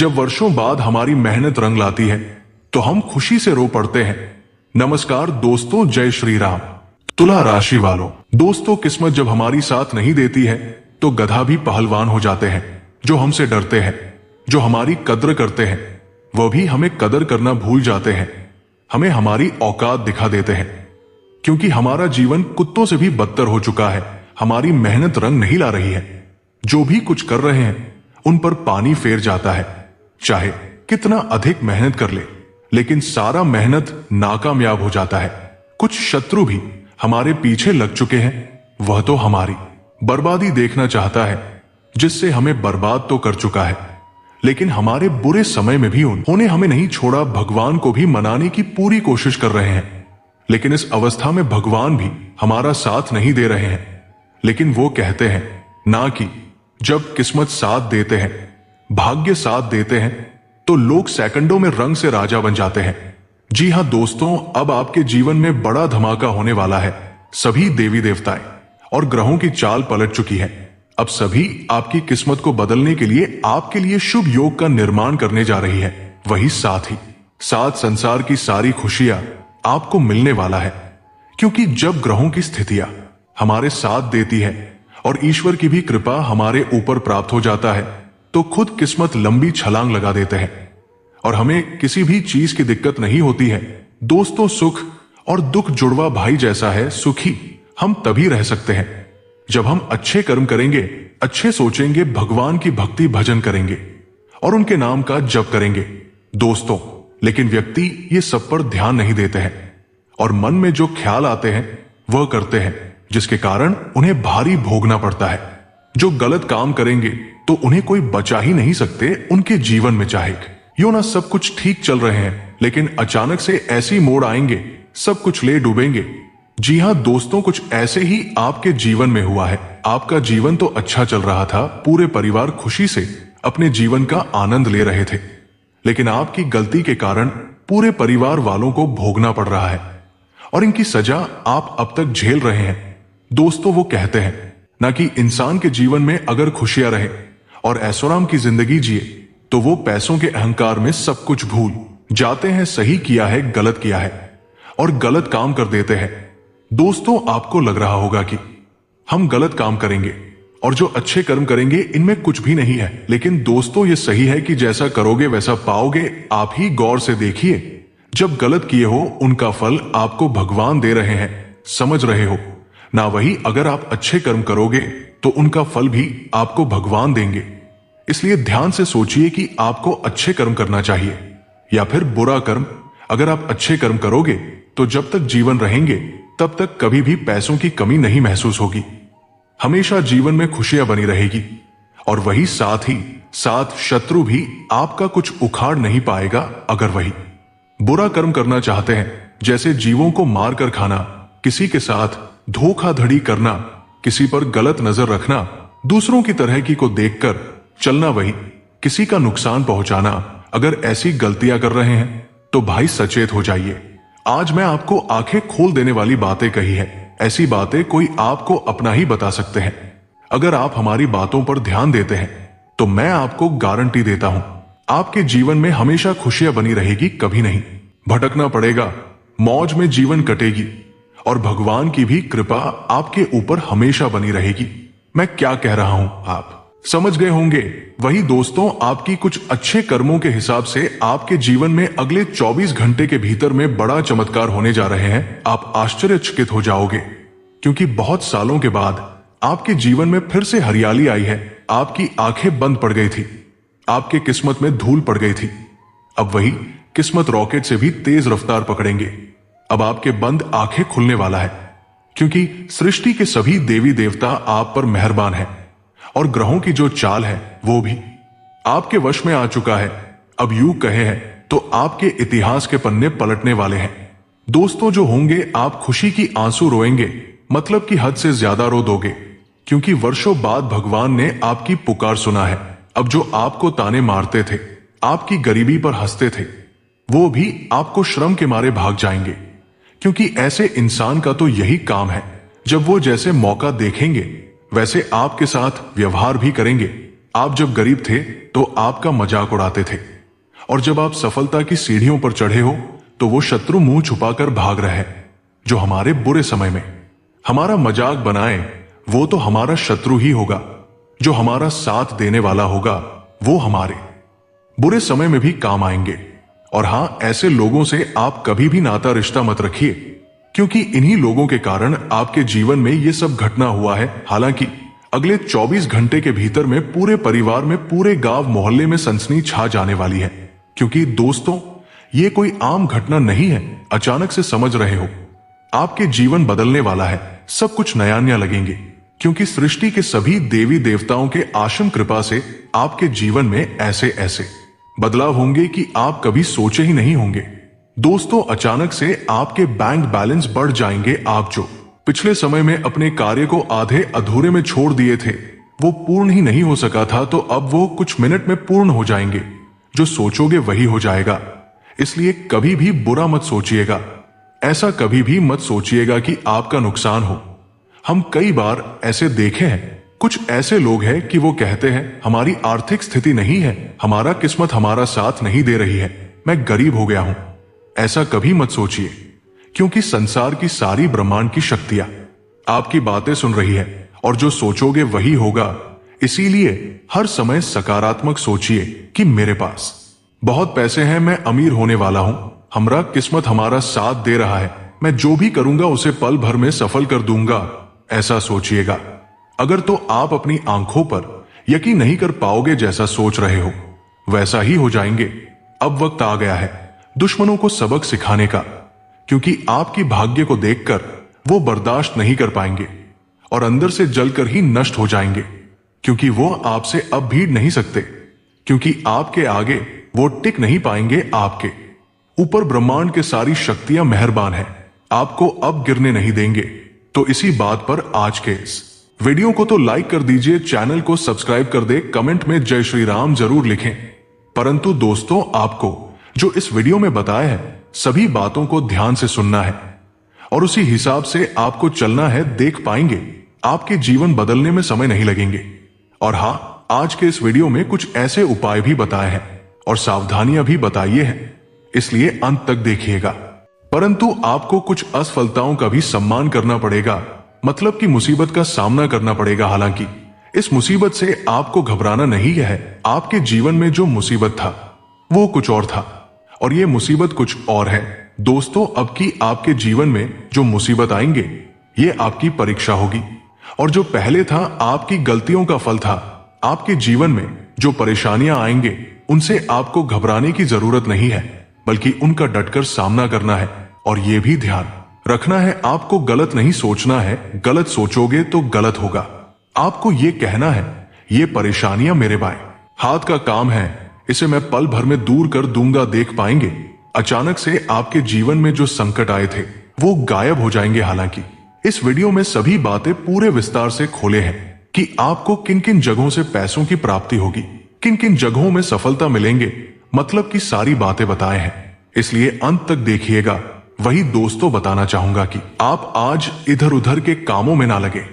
जब वर्षों बाद हमारी मेहनत रंग लाती है तो हम खुशी से रो पड़ते हैं। नमस्कार दोस्तों, जय श्री राम। तुला राशि वालों, दोस्तों किस्मत जब हमारी साथ नहीं देती है तो गधा भी पहलवान हो जाते हैं। जो हमसे डरते हैं, जो हमारी कद्र करते हैं, वह भी हमें कदर करना भूल जाते हैं, हमें हमारी औकात दिखा देते हैं। क्योंकि हमारा जीवन कुत्तों से भी बदतर हो चुका है। हमारी मेहनत रंग नहीं ला रही है। जो भी कुछ कर रहे हैं उन पर पानी फेर जाता है। चाहे कितना अधिक मेहनत कर ले, लेकिन सारा मेहनत नाकामयाब हो जाता है। कुछ शत्रु भी हमारे पीछे लग चुके हैं। वह तो हमारी बर्बादी देखना चाहता है, जिससे हमें बर्बाद तो कर चुका है, लेकिन हमारे बुरे समय में भी उन्होंने हमें नहीं छोड़ा। भगवान को भी मनाने की पूरी कोशिश कर रहे हैं, लेकिन इस अवस्था में भगवान भी हमारा साथ नहीं दे रहे हैं। लेकिन वो कहते हैं ना कि जब किस्मत साथ देते हैं, भाग्य साथ देते हैं, तो लोग सेकंडों में रंग से राजा बन जाते हैं। जी हां दोस्तों, अब आपके जीवन में बड़ा धमाका होने वाला है। सभी देवी देवताएं और ग्रहों की चाल पलट चुकी है। अब सभी आपकी किस्मत को बदलने के लिए आपके लिए शुभ योग का निर्माण करने जा रही है। वही साथ ही साथ संसार की सारी खुशियां आपको मिलने वाला है। क्योंकि जब ग्रहों की स्थितियां हमारे साथ देती है और ईश्वर की भी कृपा हमारे ऊपर प्राप्त हो जाता है, तो खुद किस्मत लंबी छलांग लगा देते हैं और हमें किसी भी चीज की दिक्कत नहीं होती है। दोस्तों, सुख और दुख जुड़वा भाई जैसा है। सुखी हम तभी रह सकते हैं जब हम अच्छे कर्म करेंगे, अच्छे सोचेंगे, भगवान की भक्ति भजन करेंगे और उनके नाम का जप करेंगे। दोस्तों, लेकिन व्यक्ति ये सब पर ध्यान नहीं देते हैं और मन में जो ख्याल आते हैं वह करते हैं, जिसके कारण उन्हें भारी भोगना पड़ता है। जो गलत काम करेंगे तो उन्हें कोई बचा ही नहीं सकते उनके जीवन में। चाहे यो ना सब कुछ ठीक चल रहे हैं, लेकिन अचानक से ऐसी मोड़ आएंगे, सब कुछ ले डूबेंगे। जी हां दोस्तों, कुछ ऐसे ही आपके जीवन में हुआ है। आपका जीवन तो अच्छा चल रहा था, पूरे परिवार खुशी से अपने जीवन का आनंद ले रहे थे, लेकिन आपकी गलती के कारण पूरे परिवार वालों को भोगना पड़ रहा है और इनकी सजा आप अब तक झेल रहे हैं। दोस्तों, वो कहते हैं ना कि इंसान के जीवन में अगर खुशियां रहे और ऐशोआराम की जिंदगी जिए तो वो पैसों के अहंकार में सब कुछ भूल जाते हैं। सही किया है, गलत किया है और गलत काम कर देते हैं। दोस्तों, आपको लग रहा होगा कि हम गलत काम करेंगे और जो अच्छे कर्म करेंगे इनमें कुछ भी नहीं है, लेकिन दोस्तों ये सही है कि जैसा करोगे वैसा पाओगे। आप ही गौर से देखिए, जब गलत किए हो उनका फल आपको भगवान दे रहे हैं, समझ रहे हो ना? वही अगर आप अच्छे कर्म करोगे तो उनका फल भी आपको भगवान देंगे। इसलिए ध्यान से सोचिए कि आपको अच्छे कर्म करना चाहिए या फिर बुरा कर्म। अगर आप अच्छे कर्म करोगे तो जब तक जीवन रहेंगे तब तक कभी भी पैसों की कमी नहीं महसूस होगी। हमेशा जीवन में खुशियां बनी रहेगी और वही साथ शत्रु भी आपका कुछ उखाड़ नहीं पाएगा। अगर वही बुरा कर्म करना चाहते हैं, जैसे जीवों को मारकर खाना, किसी के साथ धोखाधड़ी करना, किसी पर गलत नजर रखना, दूसरों की तरह की को देखकर चलना, वही किसी का नुकसान पहुंचाना, अगर ऐसी गलतियां कर रहे हैं तो भाई सचेत हो जाइए। आज मैं आपको आंखें खोल देने वाली बातें कही है। ऐसी बातें कोई आपको अपना ही बता सकते हैं। अगर आप हमारी बातों पर ध्यान देते हैं तो मैं आपको गारंटी देता हूं, आपके जीवन में हमेशा खुशियां बनी रहेगी, कभी नहीं भटकना पड़ेगा, मौज में जीवन कटेगी और भगवान की भी कृपा आपके ऊपर हमेशा बनी रहेगी। मैं क्या कह रहा हूं आप समझ गए होंगे। वही दोस्तों, आपकी कुछ अच्छे कर्मों के हिसाब से आपके जीवन में अगले 24 घंटे के भीतर में बड़ा चमत्कार होने जा रहे हैं। आप आश्चर्यचकित हो जाओगे, क्योंकि बहुत सालों के बाद आपके जीवन में फिर से हरियाली आई है। आपकी आंखें बंद पड़ गई थी, आपके किस्मत में धूल पड़ गई थी। अब वही किस्मत रॉकेट से भी तेज रफ्तार पकड़ेंगे। अब आपके बंद आंखें खुलने वाला है, क्योंकि सृष्टि के सभी देवी देवता आप पर मेहरबान हैं और ग्रहों की जो चाल है वो भी आपके वश में आ चुका है। अब यूं कहे हैं तो आपके इतिहास के पन्ने पलटने वाले हैं। दोस्तों, जो होंगे आप खुशी की आंसू रोएंगे, मतलब कि हद से ज्यादा रो दोगे, क्योंकि वर्षों बाद भगवान ने आपकी पुकार सुना है। अब जो आपको ताने मारते थे, आपकी गरीबी पर हंसते थे, वो भी आपको श्रम के मारे भाग जाएंगे, क्योंकि ऐसे इंसान का तो यही काम है। जब वो जैसे मौका देखेंगे वैसे आपके साथ व्यवहार भी करेंगे। आप जब गरीब थे तो आपका मजाक उड़ाते थे, और जब आप सफलता की सीढ़ियों पर चढ़े हो तो वो शत्रु मुंह छुपाकर भाग रहे हैं। जो हमारे बुरे समय में हमारा मजाक बनाए वो तो हमारा शत्रु ही होगा। जो हमारा साथ देने वाला होगा वो हमारे बुरे समय में भी काम आएंगे। और हां, ऐसे लोगों से आप कभी भी नाता रिश्ता मत रखिए, क्योंकि इन्हीं लोगों के कारण आपके जीवन में ये सब घटना हुआ है। हालांकि अगले 24 घंटे के भीतर में पूरे परिवार में, पूरे गांव मोहल्ले में सनसनी छा जाने वाली है। क्योंकि दोस्तों, ये कोई आम घटना नहीं है। अचानक से समझ रहे हो, आपके जीवन बदलने वाला है। सब कुछ नया नया लगेंगे, क्योंकि सृष्टि के सभी देवी देवताओं के आशीम कृपा से आपके जीवन में ऐसे ऐसे बदलाव होंगे कि आप कभी सोचे ही नहीं होंगे। दोस्तों, अचानक से आपके बैंक बैलेंस बढ़ जाएंगे। आप जो पिछले समय में अपने कार्य को आधे अधूरे में छोड़ दिए थे, वो पूर्ण ही नहीं हो सका था, तो अब वो कुछ मिनट में पूर्ण हो जाएंगे। जो सोचोगे वही हो जाएगा। इसलिए कभी भी बुरा मत सोचिएगा। ऐसा कभी भी मत सोचिएगा कि आपका नुकसान हो। हम कई बार ऐसे देखे हैं, कुछ ऐसे लोग हैं कि वो कहते हैं हमारी आर्थिक स्थिति नहीं है, हमारा किस्मत हमारा साथ नहीं दे रही है, मैं गरीब हो गया हूं। ऐसा कभी मत सोचिए, क्योंकि संसार की सारी ब्रह्मांड की शक्तियां आपकी बातें सुन रही है, और जो सोचोगे वही होगा। इसीलिए हर समय सकारात्मक सोचिए कि मेरे पास बहुत पैसे हैं, मैं अमीर होने वाला हूं, हमारा किस्मत हमारा साथ दे रहा है, मैं जो भी करूंगा उसे पल भर में सफल कर दूंगा। ऐसा सोचिएगा। अगर तो आप अपनी आंखों पर यकीन नहीं कर पाओगे, जैसा सोच रहे हो वैसा ही हो जाएंगे। अब वक्त आ गया है दुश्मनों को सबक सिखाने का, क्योंकि आपकी भाग्य को देखकर वो बर्दाश्त नहीं कर पाएंगे और अंदर से जलकर ही नष्ट हो जाएंगे, क्योंकि वो आपसे अब भीड़ नहीं सकते, क्योंकि आपके आगे वो टिक नहीं पाएंगे। आपके ऊपर ब्रह्मांड के सारी शक्तियां मेहरबान हैं, आपको अब गिरने नहीं देंगे। तो इसी बात पर आज के इस वीडियो को तो लाइक कर दीजिए, चैनल को सब्सक्राइब कर दे, कमेंट में जय श्री राम जरूर लिखें। परंतु दोस्तों, आपको जो इस वीडियो में बताया है सभी बातों को ध्यान से सुनना है और उसी हिसाब से आपको चलना है। देख पाएंगे आपके जीवन बदलने में समय नहीं लगेंगे। और हां, आज के इस वीडियो में कुछ ऐसे उपाय भी बताए हैं और सावधानियां भी बताइए हैं, इसलिए अंत तक देखिएगा। परंतु आपको कुछ असफलताओं का भी सम्मान करना पड़ेगा, मतलब कि मुसीबत का सामना करना पड़ेगा। हालांकि इस मुसीबत से आपको घबराना नहीं है। आपके जीवन में जो मुसीबत था वो कुछ और था, और ये मुसीबत कुछ और है। दोस्तों, अब की आपके जीवन में जो मुसीबत आएंगे ये आपकी परीक्षा होगी, और जो पहले था आपकी गलतियों का फल था। आपके जीवन में जो परेशानियां आएंगे उनसे आपको घबराने की जरूरत नहीं है, बल्कि उनका डटकर सामना करना है। और ये भी ध्यान रखना है, आपको गलत नहीं सोचना है। गलत सोचोगे तो गलत होगा। आपको ये कहना है, ये परेशानियां मेरे बाएं हाथ का काम है, इसे मैं पल भर में दूर कर दूंगा। देख पाएंगे अचानक से आपके जीवन में जो संकट आए थे वो गायब हो जाएंगे। हालांकि इस वीडियो में सभी बातें पूरे विस्तार से खोले हैं कि आपको किन किन जगहों से पैसों की प्राप्ति होगी, किन किन जगहों में सफलता मिलेंगे, मतलब कि सारी बातें बताए हैं। इसलिए अंत तक देखिएगा। वही दोस्तों, बताना चाहूंगा कि आप आज इधर उधर के कामों में ना लगे।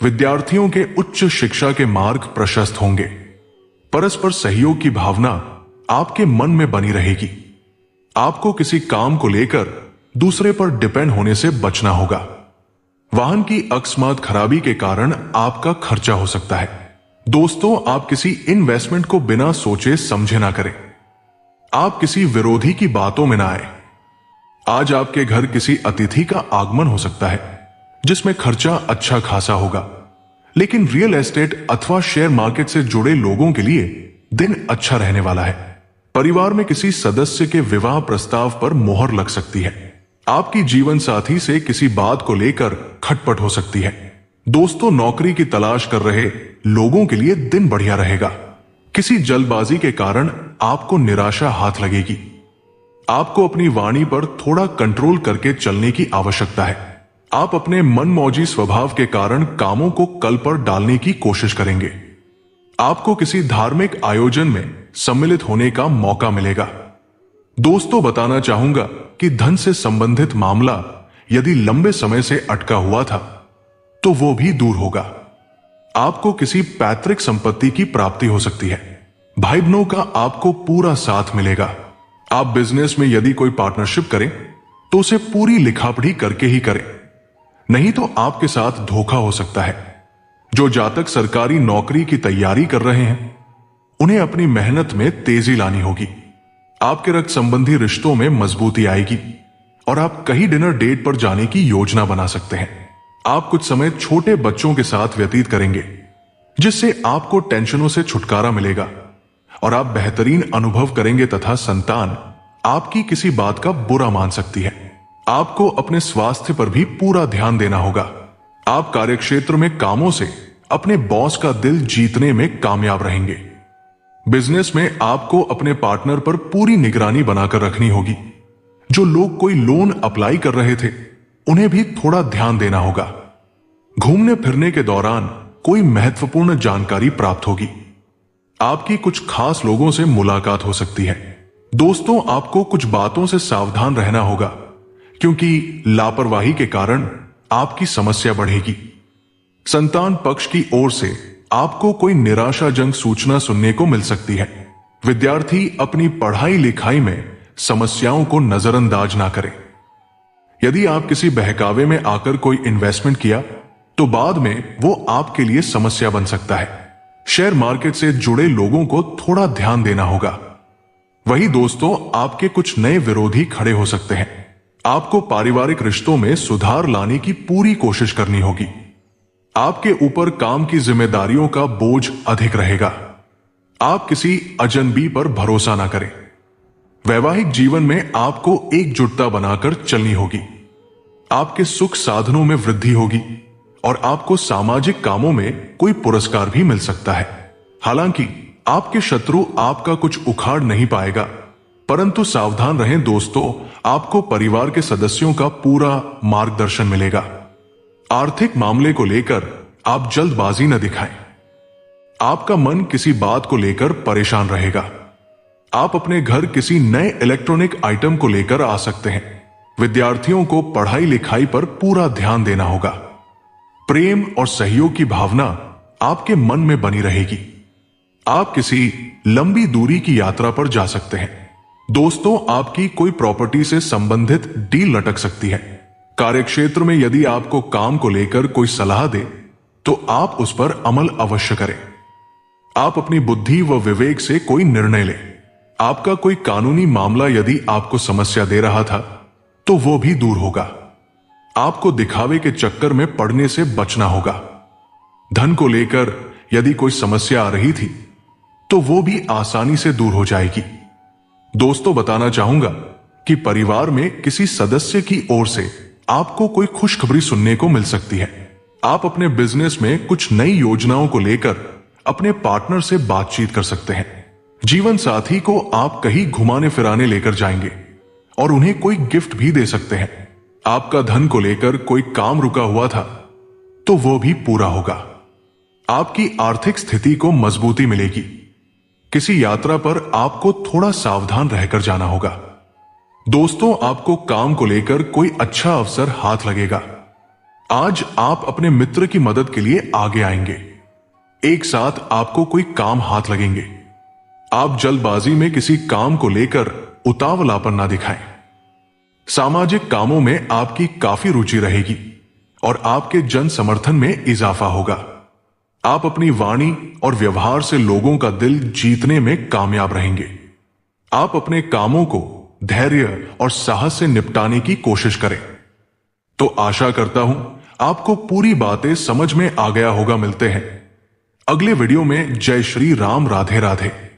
विद्यार्थियों के उच्च शिक्षा के मार्ग प्रशस्त होंगे। परस्पर सहयोग की भावना आपके मन में बनी रहेगी। आपको किसी काम को लेकर दूसरे पर डिपेंड होने से बचना होगा। वाहन की अकस्मात खराबी के कारण आपका खर्चा हो सकता है। दोस्तों, आप किसी इन्वेस्टमेंट को बिना सोचे समझे ना करें। आप किसी विरोधी की बातों में ना आए। आज आपके घर किसी अतिथि का आगमन हो सकता है जिसमें खर्चा अच्छा खासा होगा, लेकिन रियल एस्टेट अथवा शेयर मार्केट से जुड़े लोगों के लिए दिन अच्छा रहने वाला है। परिवार में किसी सदस्य के विवाह प्रस्ताव पर मोहर लग सकती है। आपकी जीवन साथी से किसी बात को लेकर खटपट हो सकती है। दोस्तों, नौकरी की तलाश कर रहे लोगों के लिए दिन बढ़िया रहेगा। किसी जल्दबाजी के कारण आपको निराशा हाथ लगेगी। आपको अपनी वाणी पर थोड़ा कंट्रोल करके चलने की आवश्यकता है। आप अपने मनमौजी स्वभाव के कारण कामों को कल पर डालने की कोशिश करेंगे। आपको किसी धार्मिक आयोजन में सम्मिलित होने का मौका मिलेगा। दोस्तों, बताना चाहूंगा कि धन से संबंधित मामला यदि लंबे समय से अटका हुआ था तो वो भी दूर होगा। आपको किसी पैतृक संपत्ति की प्राप्ति हो सकती है। भाई बहनों का आपको पूरा साथ मिलेगा। आप बिजनेस में यदि कोई पार्टनरशिप करें तो उसे पूरी लिखापढ़ी करके ही करें, नहीं तो आपके साथ धोखा हो सकता है। जो जातक सरकारी नौकरी की तैयारी कर रहे हैं उन्हें अपनी मेहनत में तेजी लानी होगी। आपके रक्त संबंधी रिश्तों में मजबूती आएगी और आप कहीं डिनर डेट पर जाने की योजना बना सकते हैं। आप कुछ समय छोटे बच्चों के साथ व्यतीत करेंगे जिससे आपको टेंशनों से छुटकारा मिलेगा और आप बेहतरीन अनुभव करेंगे तथा संतान आपकी किसी बात का बुरा मान सकती है। आपको अपने स्वास्थ्य पर भी पूरा ध्यान देना होगा। आप कार्यक्षेत्र में कामों से अपने बॉस का दिल जीतने में कामयाब रहेंगे। बिजनेस में आपको अपने पार्टनर पर पूरी निगरानी बनाकर रखनी होगी। जो लोग कोई लोन अप्लाई कर रहे थे उन्हें भी थोड़ा ध्यान देना होगा। घूमने फिरने के दौरान कोई महत्वपूर्ण जानकारी प्राप्त होगी। आपकी कुछ खास लोगों से मुलाकात हो सकती है। दोस्तों, आपको कुछ बातों से सावधान रहना होगा क्योंकि लापरवाही के कारण आपकी समस्या बढ़ेगी। संतान पक्ष की ओर से आपको कोई निराशाजनक सूचना सुनने को मिल सकती है। विद्यार्थी अपनी पढ़ाई लिखाई में समस्याओं को नजरअंदाज ना करें। यदि आप किसी बहकावे में आकर कोई इन्वेस्टमेंट किया तो बाद में वो आपके लिए समस्या बन सकता है। शेयर मार्केट से जुड़े लोगों को थोड़ा ध्यान देना होगा। वही दोस्तों, आपके कुछ नए विरोधी खड़े हो सकते हैं। आपको पारिवारिक रिश्तों में सुधार लाने की पूरी कोशिश करनी होगी। आपके ऊपर काम की जिम्मेदारियों का बोझ अधिक रहेगा। आप किसी अजनबी पर भरोसा ना करें। वैवाहिक जीवन में आपको एकजुटता बनाकर चलनी होगी। आपके सुख साधनों में वृद्धि होगी और आपको सामाजिक कामों में कोई पुरस्कार भी मिल सकता है। हालांकि आपके शत्रु आपका कुछ उखाड़ नहीं पाएगा, परंतु सावधान रहें दोस्तों, आपको परिवार के सदस्यों का पूरा मार्गदर्शन मिलेगा। आर्थिक मामले को लेकर आप जल्दबाजी न दिखाएं। आपका मन किसी बात को लेकर परेशान रहेगा। आप अपने घर किसी नए इलेक्ट्रॉनिक आइटम को लेकर आ सकते हैं। विद्यार्थियों को पढ़ाई लिखाई पर पूरा ध्यान देना होगा। प्रेम और सहयोग की भावना आपके मन में बनी रहेगी। आप किसी लंबी दूरी की यात्रा पर जा सकते हैं। दोस्तों, आपकी कोई प्रॉपर्टी से संबंधित डील लटक सकती है। कार्यक्षेत्र में यदि आपको काम को लेकर कोई सलाह दे तो आप उस पर अमल अवश्य करें। आप अपनी बुद्धि व विवेक से कोई निर्णय लें। आपका कोई कानूनी मामला यदि आपको समस्या दे रहा था तो वो भी दूर होगा। आपको दिखावे के चक्कर में पड़ने से बचना होगा। धन को लेकर यदि कोई समस्या आ रही थी तो वो भी आसानी से दूर हो जाएगी। दोस्तों, बताना चाहूंगा कि परिवार में किसी सदस्य की ओर से आपको कोई खुशखबरी सुनने को मिल सकती है। आप अपने बिजनेस में कुछ नई योजनाओं को लेकर अपने पार्टनर से बातचीत कर सकते हैं। जीवन साथी को आप कहीं घुमाने फिराने लेकर जाएंगे और उन्हें कोई गिफ्ट भी दे सकते हैं। आपका धन को लेकर कोई काम रुका हुआ था तो वो भी पूरा होगा। आपकी आर्थिक स्थिति को मजबूती मिलेगी। किसी यात्रा पर आपको थोड़ा सावधान रहकर जाना होगा। दोस्तों, आपको काम को लेकर कोई अच्छा अवसर हाथ लगेगा। आज आप अपने मित्र की मदद के लिए आगे आएंगे। एक साथ आपको कोई काम हाथ लगेंगे। आप जल्दबाजी में किसी काम को लेकर उतावलापन ना दिखाएं। सामाजिक कामों में आपकी काफी रुचि रहेगी और आपके जन समर्थन में इजाफा होगा। आप अपनी वाणी और व्यवहार से लोगों का दिल जीतने में कामयाब रहेंगे। आप अपने कामों को धैर्य और साहस से निपटाने की कोशिश करें। तो आशा करता हूं आपको पूरी बातें समझ में आ गया होगा। मिलते हैं अगले वीडियो में। जय श्री राम। राधे राधे।